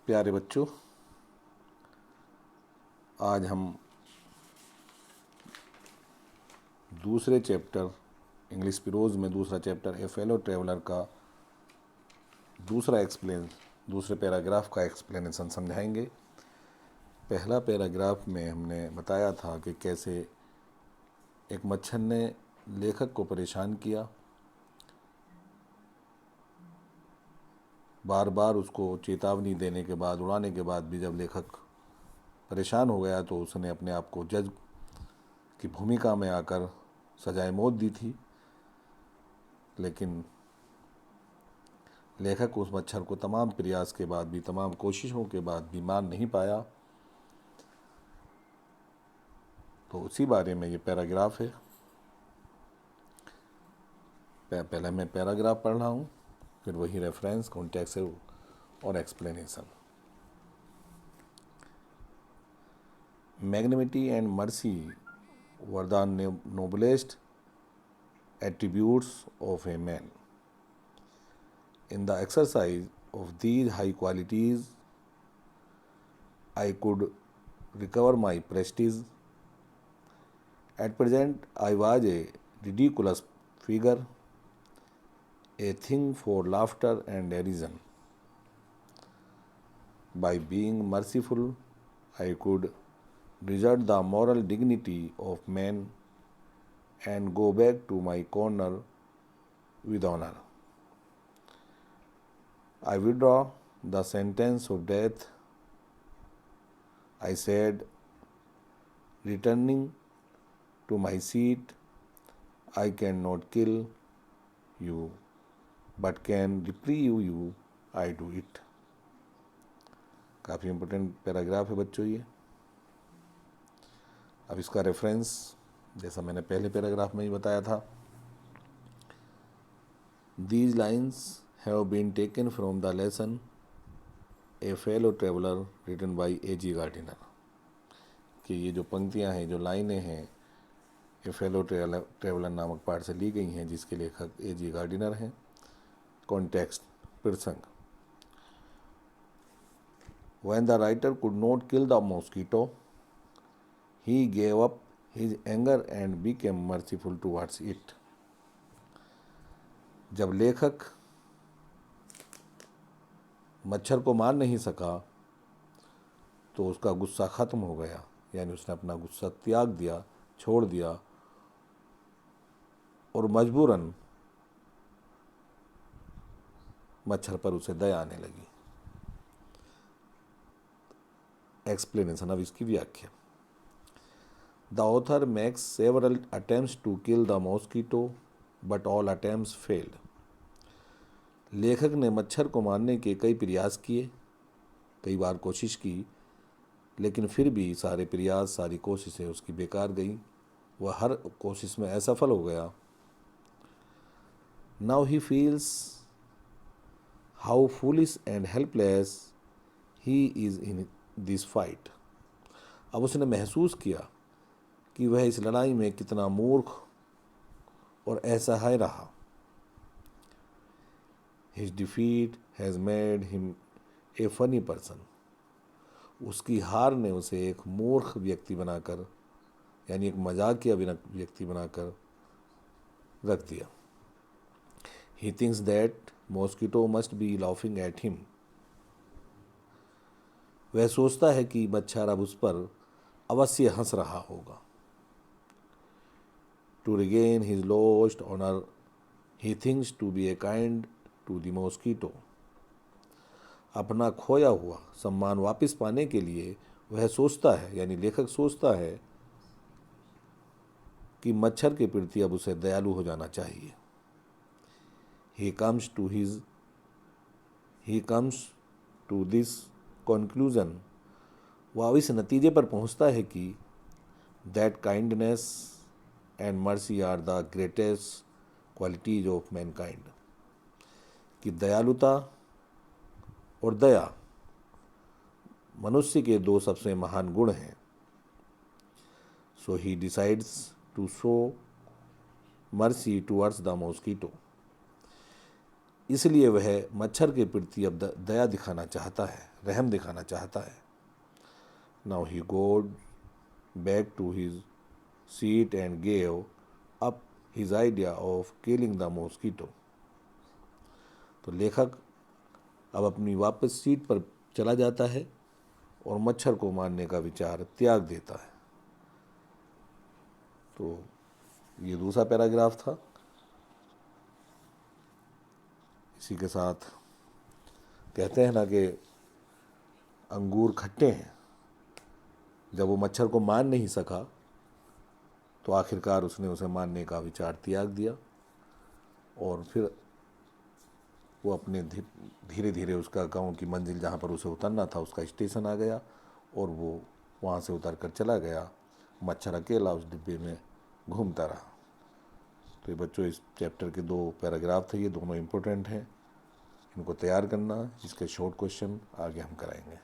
प्यारे बच्चों, आज हम दूसरे चैप्टर इंग्लिश प्रोज में दूसरा चैप्टर ए फेलो ट्रेवलर का दूसरे पैराग्राफ का एक्सप्लेनेशन समझाएंगे। पहला पैराग्राफ में हमने बताया था कि कैसे एक मच्छर ने लेखक को परेशान किया, बार बार उसको चेतावनी देने के बाद, उड़ाने के बाद भी जब लेखक परेशान हो गया तो उसने अपने आप को जज की भूमिका में आकर सजाए मौत दी थी। लेकिन लेखक उस मच्छर को तमाम प्रयास के बाद भी, तमाम कोशिशों के बाद भी मान नहीं पाया। तो उसी बारे में ये पैराग्राफ है। पहले मैं पैराग्राफ पढ़ रहा हूँ, फिर वही रेफरेंस, कॉन्टेक्स्ट और explanation. Magnanimity and mercy were the noblest attributes of a man. In the exercise of these high qualities, I could recover my prestige. At present, I was a ridiculous figure, a thing for laughter and derision. By being merciful, I could desert the moral dignity of man and go back to my corner with honor. I withdraw the sentence of death, I said, returning to my seat. I cannot kill you, but can reprieve you. I do it. काफ़ी important paragraph है बच्चों ये। अब इसका reference जैसा मैंने पहले paragraph में ही बताया था। These lines have been taken from the lesson A Fellow Traveler written by A.G. Gardiner। कि ये जो पंक्तियां हैं, जो लाइनें हैं, ए फेलो ट्रेवलर नामक पाठ से ली गई हैं, जिसके लेखक A.G. गार्डिनर हैं। कॉन्टेक्स्ट, प्रसंग। When the writer could not kill the mosquito, he gave up his anger and became merciful towards it। जब लेखक मच्छर को मार नहीं सका तो उसका गुस्सा खत्म हो गया, यानी उसने अपना गुस्सा त्याग दिया, छोड़ दिया और मजबूरन मच्छर पर उसे दया आने लगी। एक्सप्लेनेशन, अब इसकी व्याख्या। The author makes several attempts to kill the mosquito, but all attempts failed। लेखक ने मच्छर को मारने के कई प्रयास किए, कई बार कोशिश की, लेकिन फिर भी सारे प्रयास, सारी कोशिशें उसकी बेकार गईं। वह हर कोशिश में असफल हो गया। Now he feels how foolish and helpless he is in this fight। अब उसने महसूस किया कि वह इस लड़ाई में कितना मूर्ख और असहाय रहा। His defeat has made him a funny person। उसकी हार ने उसे एक मूर्ख व्यक्ति बनाकर, यानी एक मजाकिया व्यक्ति बनाकर रख दिया। He thinks that mosquito must be laughing at him। वह सोचता है कि मच्छर अब उस पर अवश्य हंस रहा होगा। To regain his lost honor, he thinks to be a kind to the mosquito। अपना खोया हुआ सम्मान वापस पाने के लिए वह सोचता है, यानी लेखक सोचता है कि मच्छर के प्रति अब उसे दयालु हो जाना चाहिए। He comes to this conclusion। वह इस नतीजे पर पहुंचता है कि that kindness and mercy are the greatest qualities of mankind। कि दयालुता और दया मनुष्य के दो सबसे महान गुण हैं। So he decides to show mercy towards the mosquito। इसलिए वह मच्छर के प्रति अब दया दिखाना चाहता है, रहम दिखाना चाहता है। Now he goed back to his seat and gave up his idea of killing the mosquito. तो लेखक अब अपनी वापस सीट पर चला जाता है और मच्छर को मारने का विचार त्याग देता है। तो ये दूसरा पैराग्राफ था। इसी के साथ कहते हैं ना कि अंगूर खट्टे हैं। जब वो मच्छर को मार नहीं सका तो आखिरकार उसने उसे मारने का विचार त्याग दिया और फिर वो अपने धीरे धीरे उसका गांव की मंजिल जहाँ पर उसे उतरना था उसका स्टेशन आ गया और वो वहाँ से उतर कर चला गया। मच्छर अकेला उस डिब्बे में घूमता रहा। तो ये बच्चों इस चैप्टर के 2 पैराग्राफ थे, ये दोनों इम्पोर्टेंट हैं, इनको तैयार करना। इसके शॉर्ट क्वेश्चन आगे हम कराएंगे।